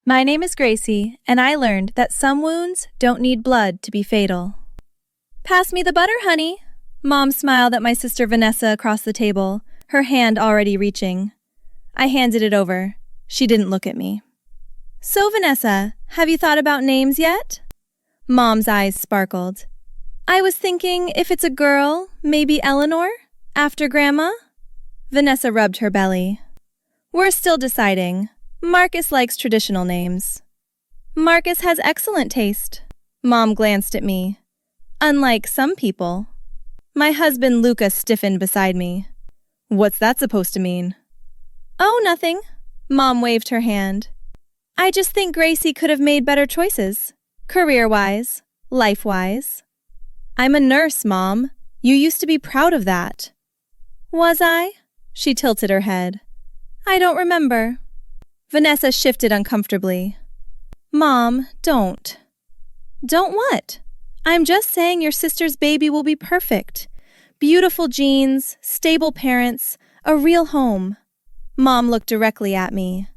My name is Gracie, and I learned that some wounds don't need blood to be fatal. Pass me the butter, honey. Mom smiled at my sister Vanessa across the table, her hand already reaching. I handed it over. She didn't look at me. So, Vanessa, have you thought about names yet? Mom's eyes sparkled. I was thinking if it's a girl, maybe Eleanor, after Grandma? Vanessa rubbed her belly. We're still deciding. Marcus likes traditional names. Marcus has excellent taste. Mom glanced at me. Unlike some people. My husband Luca stiffened beside me. What's that supposed to mean? Oh, nothing. Mom waved her hand. I just think Gracie could have made better choices. Career-wise, life-wise. I'm a nurse, Mom. You used to be proud of that. Was I? She tilted her head. I don't remember. Vanessa shifted uncomfortably. Mom, don't. Don't what? I'm just saying your sister's baby will be perfect. Beautiful genes, stable parents, a real home. Mom looked directly at me.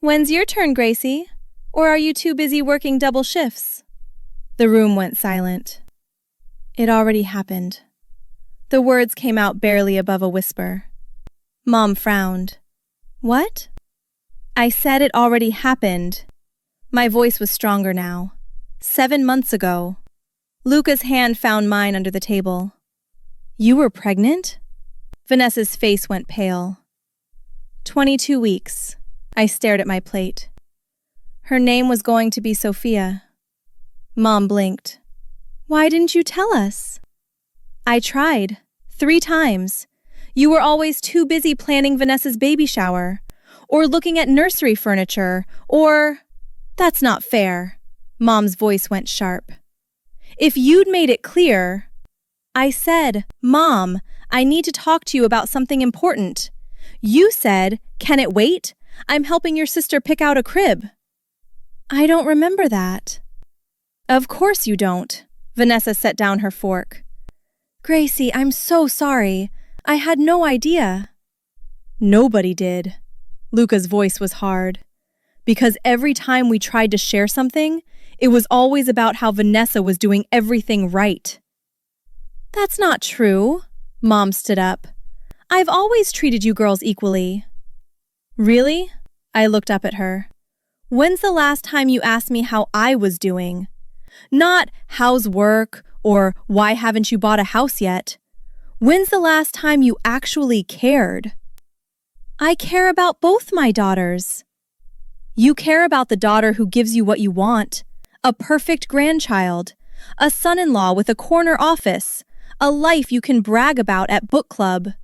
When's your turn, Gracie? Or are you too busy working double shifts? The room went silent. It already happened. The words came out barely above a whisper. Mom frowned. What? I said it already happened. My voice was stronger now. 7 months ago. Luca's hand found mine under the table. You were pregnant? Vanessa's face went pale. 22 weeks. I stared at my plate. Her name was going to be Sophia. Mom blinked. Why didn't you tell us? I tried. 3 times. You were always too busy planning Vanessa's baby shower. Or looking at nursery furniture, or… That's not fair. Mom's voice went sharp. If you'd made it clear… I said, Mom, I need to talk to you about something important. You said, can it wait? I'm helping your sister pick out a crib. I don't remember that. Of course you don't. Vanessa set down her fork. Gracie, I'm so sorry. I had no idea. Nobody did. Luca's voice was hard. Because every time we tried to share something, it was always about how Vanessa was doing everything right. That's not true. Mom stood up. I've always treated you girls equally. Really? I looked up at her. When's the last time you asked me how I was doing? Not how's work or why haven't you bought a house yet? When's the last time you actually cared? I care about both my daughters. You care about the daughter who gives you what you want, a perfect grandchild, a son-in-law with a corner office, a life you can brag about at book club.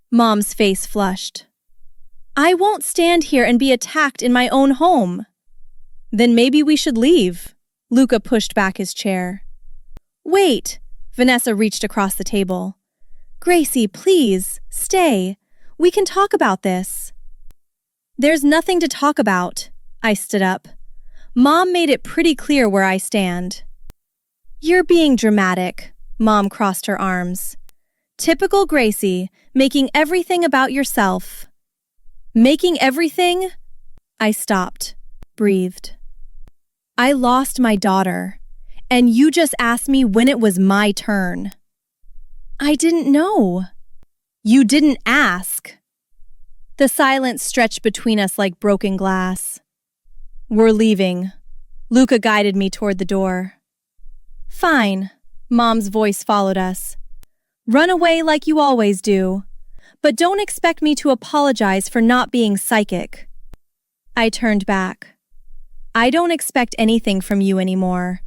Mom's face flushed. I won't stand here and be attacked in my own home. Then maybe we should leave. Luca pushed back his chair. Wait. Vanessa reached across the table. Gracie, please, stay. We can talk about this. There's nothing to talk about. I stood up. Mom made it pretty clear where I stand. You're being dramatic. Mom crossed her arms. Typical Gracie, making everything about yourself. Making everything? I stopped, breathed. I lost my daughter, and you just asked me when it was my turn. I didn't know. You didn't ask. The silence stretched between us like broken glass. We're leaving. Luca guided me toward the door. Fine. Mom's voice followed us. Run away like you always do. But don't expect me to apologize for not being psychic. I turned back. I don't expect anything from you anymore.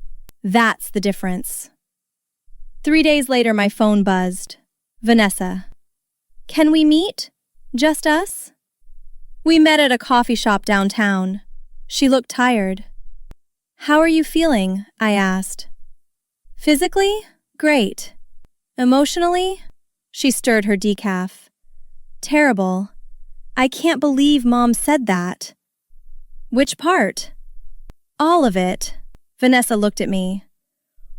That's the difference. 3 days later, my phone buzzed. Vanessa. Can we meet? Just us? We met at a coffee shop downtown. She looked tired. How are you feeling? I asked. Physically? Great. Emotionally? She stirred her decaf. Terrible. I can't believe Mom said that. Which part? All of it. Vanessa looked at me.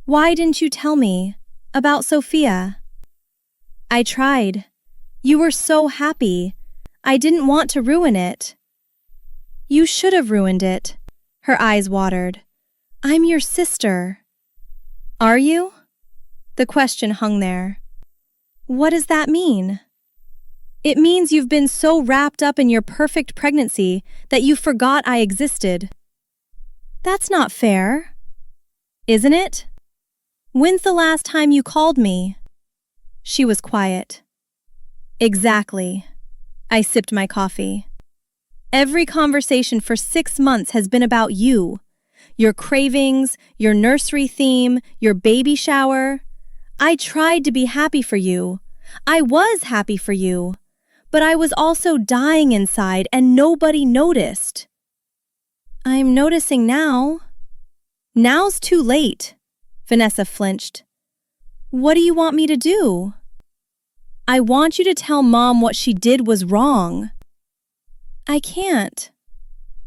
Why didn't you tell me? About Sophia? I tried. You were so happy. I didn't want to ruin it. You should have ruined it. Her eyes watered. I'm your sister. Are you? The question hung there. What does that mean? It means you've been so wrapped up in your perfect pregnancy that you forgot I existed. That's not fair. Isn't it? When's the last time you called me? She was quiet. Exactly. I sipped my coffee. Every conversation for 6 months has been about you. Your cravings, your nursery theme, your baby shower. I tried to be happy for you. I was happy for you. But I was also dying inside and nobody noticed. I'm noticing now. Now's too late. Vanessa flinched. What do you want me to do? I want you to tell Mom what she did was wrong. I can't.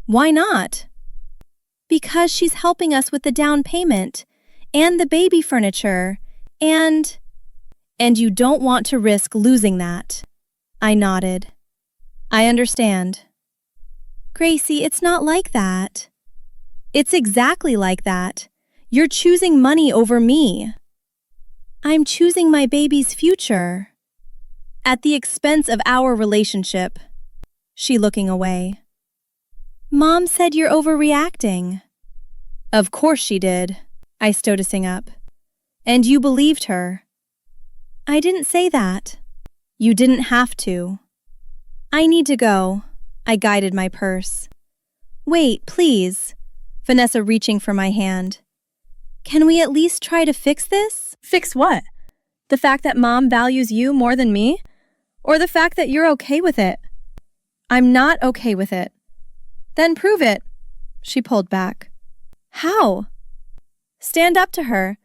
Why not? Because she's helping us with the down payment and the baby furniture and you don't want to risk losing that. I nodded. I understand. Gracie, it's not like that. It's exactly like that. You're choosing money over me. I'm choosing my baby's future. At the expense of our relationship. She looking away. Mom said you're overreacting. Of course she did. I stood up. And you believed her. I didn't say that. You didn't have to. I need to go. I guided my purse. Wait, please. Vanessa reaching for my hand. Can we at least try to fix this? Fix what? The fact that Mom values you more than me? Or the fact that you're okay with it? I'm not okay with it. Then prove it. She pulled back. How? Stand up to her.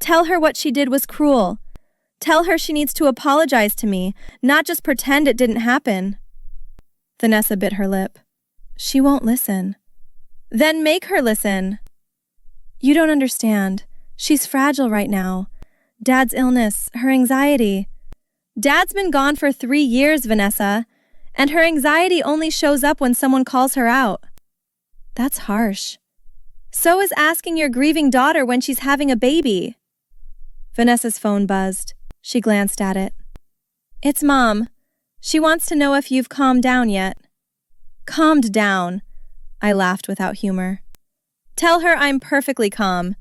Tell her what she did was cruel. Tell her she needs to apologize to me, not just pretend it didn't happen. Vanessa bit her lip. She won't listen. Then make her listen. You don't understand. She's fragile right now. Dad's illness, her anxiety. Dad's been gone for 3 years, Vanessa, and her anxiety only shows up when someone calls her out. That's harsh. So is asking your grieving daughter when she's having a baby. Vanessa's phone buzzed. She glanced at it. It's Mom. She wants to know if you've calmed down yet. Calmed down. I laughed without humor. Tell her I'm perfectly calm.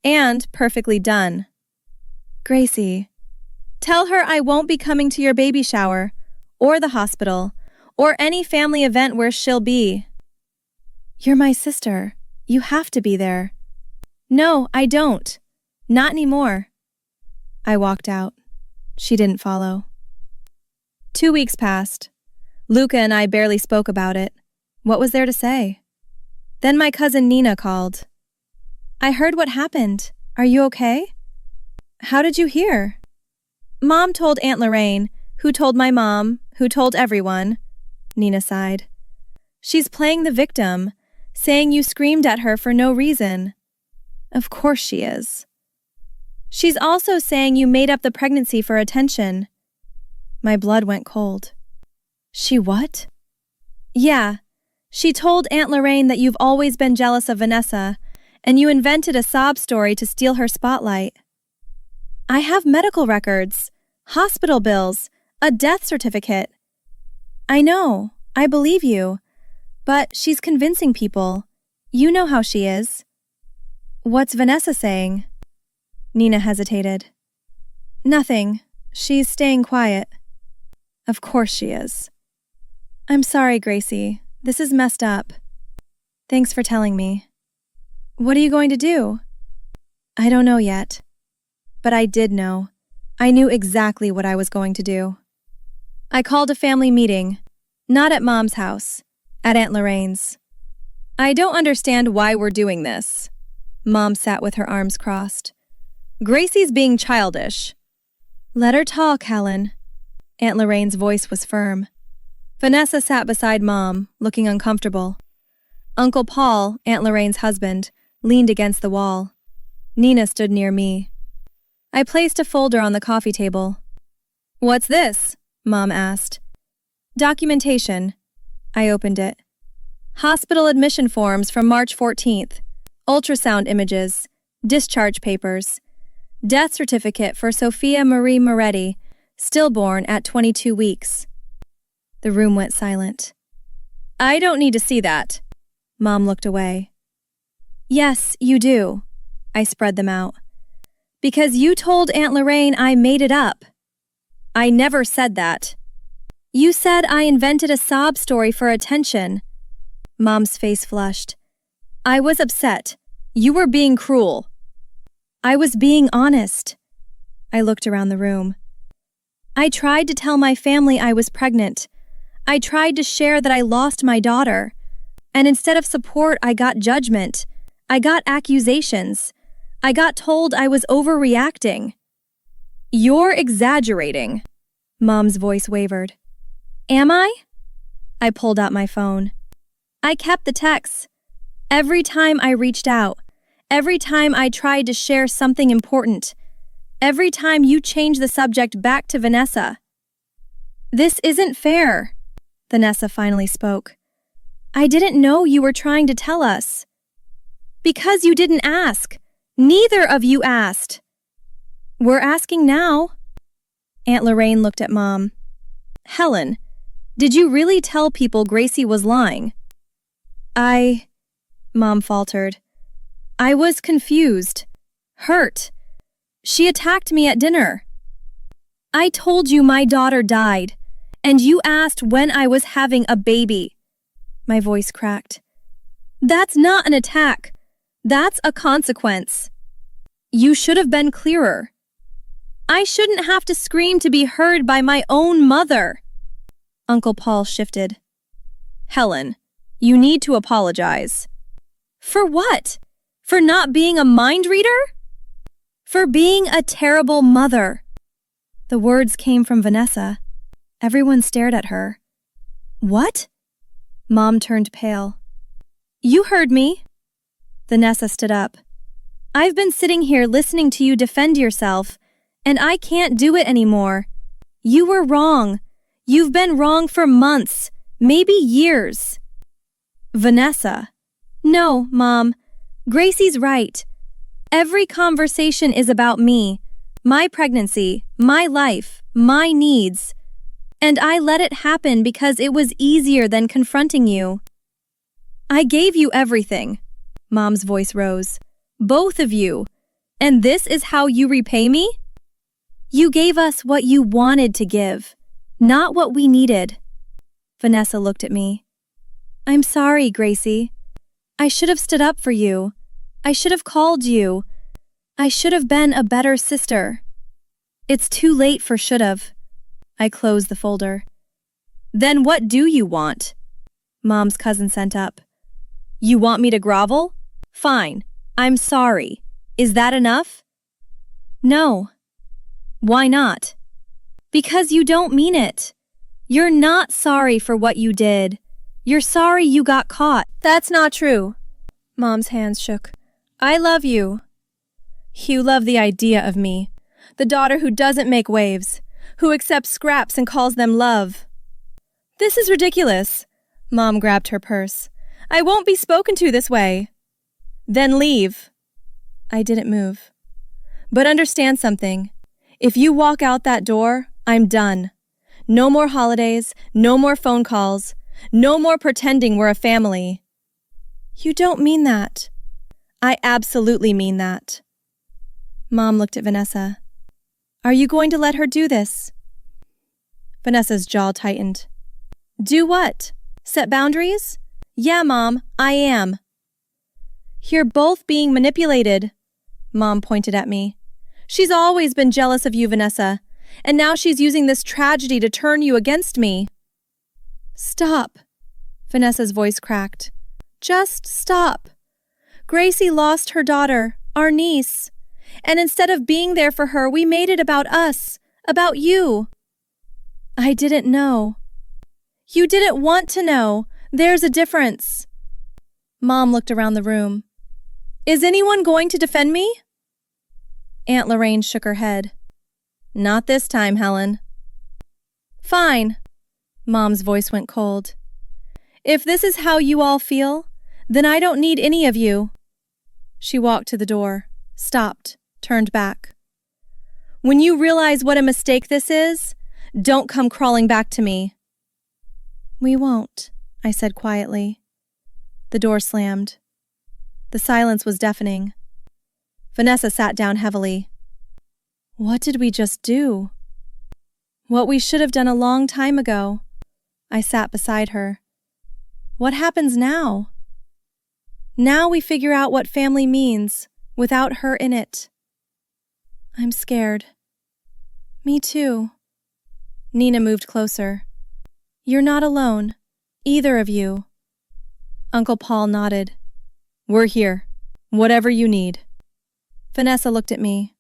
And perfectly done. Gracie. Tell her I won't be coming to your baby shower, or the hospital, or any family event where she'll be. You're my sister. You have to be there. No, I don't. Not anymore. I walked out. She didn't follow. 2 weeks passed. Luca and I barely spoke about it. What was there to say? Then my cousin Nina called. I heard what happened. Are you okay? How did you hear? Mom told Aunt Lorraine, who told my mom, who told everyone. Nina sighed. She's playing the victim, saying you screamed at her for no reason. Of course she is. She's also saying you made up the pregnancy for attention. My blood went cold. She what? Yeah. She told Aunt Lorraine that you've always been jealous of Vanessa, and you invented a sob story to steal her spotlight. I have medical records, hospital bills, a death certificate. I know, I believe you, but she's convincing people. You know how she is. What's Vanessa saying? Nina hesitated. Nothing. She's staying quiet. Of course she is. I'm sorry, Gracie. This is messed up. Thanks for telling me. What are you going to do? I don't know yet. But I did know. I knew exactly what I was going to do. I called a family meeting. Not at Mom's house. At Aunt Lorraine's. I don't understand why we're doing this. Mom sat with her arms crossed. Gracie's being childish. Let her talk, Helen. Aunt Lorraine's voice was firm. Vanessa sat beside Mom, looking uncomfortable. Uncle Paul, Aunt Lorraine's husband, leaned against the wall. Nina stood near me. I placed a folder on the coffee table. What's this? Mom asked. Documentation. I opened it. Hospital admission forms from March 14th. Ultrasound images. Discharge papers. Death certificate for Sophia Marie Moretti, stillborn at 22 weeks. The room went silent. I don't need to see that. Mom looked away. Yes, you do. I spread them out. Because you told Aunt Lorraine I made it up. I never said that. You said I invented a sob story for attention. Mom's face flushed. I was upset. You were being cruel. I was being honest. I looked around the room. I tried to tell my family I was pregnant. I tried to share that I lost my daughter. And instead of support, I got judgment. I got accusations. I got told I was overreacting. You're exaggerating. Mom's voice wavered. Am I? I pulled out my phone. I kept the texts. Every time I reached out, every time I tried to share something important, every time you changed the subject back to Vanessa. This isn't fair, Vanessa finally spoke. I didn't know you were trying to tell us. Because you didn't ask. Neither of you asked. We're asking now. Aunt Lorraine looked at Mom. Helen, did you really tell people Gracie was lying? Mom faltered. I was confused. Hurt. She attacked me at dinner. I told you my daughter died, and you asked when I was having a baby. My voice cracked. That's not an attack. That's a consequence. You should have been clearer. I shouldn't have to scream to be heard by my own mother. Uncle Paul shifted. Helen, you need to apologize. For what? For not being a mind reader? For being a terrible mother. The words came from Vanessa. Everyone stared at her. What? Mom turned pale. You heard me. Vanessa stood up. I've been sitting here listening to you defend yourself, and I can't do it anymore. You were wrong. You've been wrong for months, maybe years. Vanessa. No, Mom. Gracie's right. Every conversation is about me, my pregnancy, my life, my needs. And I let it happen because it was easier than confronting you. I gave you everything. Mom's voice rose. Both of you. And this is how you repay me? You gave us what you wanted to give, not what we needed. Vanessa looked at me. I'm sorry, Gracie. I should have stood up for you. I should have called you. I should have been a better sister. It's too late for should've. I closed the folder. Then what do you want? Mom's cousin sent up. You want me to grovel? Fine. I'm sorry. Is that enough? No. Why not? Because you don't mean it. You're not sorry for what you did. You're sorry you got caught. That's not true. Mom's hands shook. I love you. You love the idea of me. The daughter who doesn't make waves, who accepts scraps and calls them love. This is ridiculous. Mom grabbed her purse. I won't be spoken to this way. Then leave. I didn't move. But understand something. If you walk out that door, I'm done. No more holidays, no more phone calls, no more pretending we're a family. You don't mean that. I absolutely mean that. Mom looked at Vanessa. Are you going to let her do this? Vanessa's jaw tightened. Do what? Set boundaries? Yeah, Mom, I am. You're both being manipulated. Mom pointed at me. She's always been jealous of you, Vanessa, and now she's using this tragedy to turn you against me. Stop. Vanessa's voice cracked. Just stop. Gracie lost her daughter, our niece, and instead of being there for her, we made it about us, about you. I didn't know. You didn't want to know. There's a difference. Mom looked around the room. Is anyone going to defend me? Aunt Lorraine shook her head. Not this time, Helen. Fine. Mom's voice went cold. If this is how you all feel, then I don't need any of you. She walked to the door, stopped, turned back. When you realize what a mistake this is, don't come crawling back to me. We won't, I said quietly. The door slammed. The silence was deafening. Vanessa sat down heavily. What did we just do? What we should have done a long time ago. I sat beside her. What happens now? Now we figure out what family means, without her in it. I'm scared. Me too. Nina moved closer. You're not alone, either of you. Uncle Paul nodded. We're here, whatever you need. Vanessa looked at me.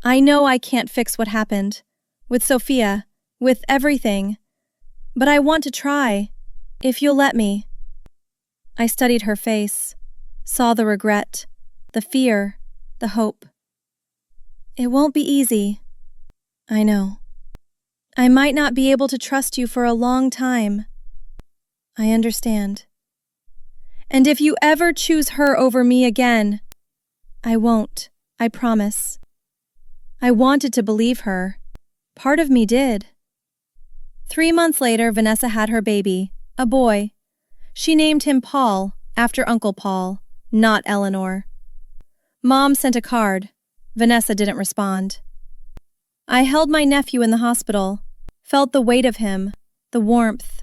I know I can't fix what happened, with Sophia, with everything, but I want to try, if you'll let me. I studied her face, saw the regret, the fear, the hope. It won't be easy. I know. I might not be able to trust you for a long time. I understand. And if you ever choose her over me again, I won't, I promise. I wanted to believe her. Part of me did. 3 months later, Vanessa had her baby, a boy. She named him Paul, after Uncle Paul, not Eleanor. Mom sent a card. Vanessa didn't respond. I held my nephew in the hospital, felt the weight of him, the warmth.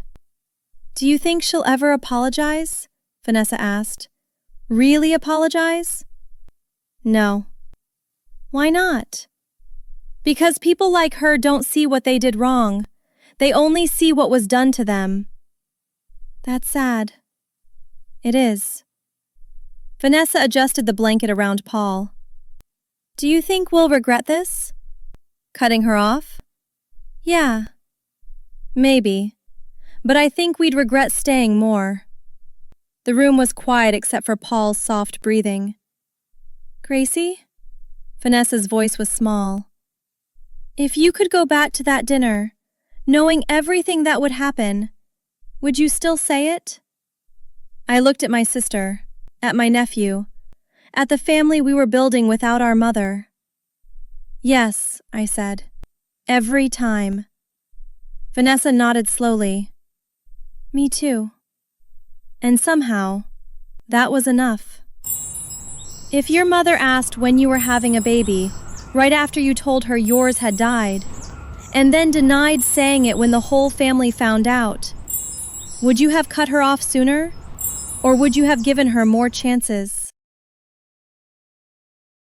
Do you think she'll ever apologize? Vanessa asked. Really apologize? No. Why not? Because people like her don't see what they did wrong. They only see what was done to them. That's sad. It is. Vanessa adjusted the blanket around Paul. Do you think we'll regret this? Cutting her off? Yeah. Maybe. But I think we'd regret staying more. The room was quiet except for Paul's soft breathing. Gracie? Vanessa's voice was small. If you could go back to that dinner, knowing everything that would happen, would you still say it? I looked at my sister, at my nephew, at the family we were building without our mother. Yes, I said. Every time. Vanessa nodded slowly. Me too. And somehow, that was enough. If your mother asked when you were having a baby, right after you told her yours had died, and then denied saying it when the whole family found out, would you have cut her off sooner? Or would you have given her more chances?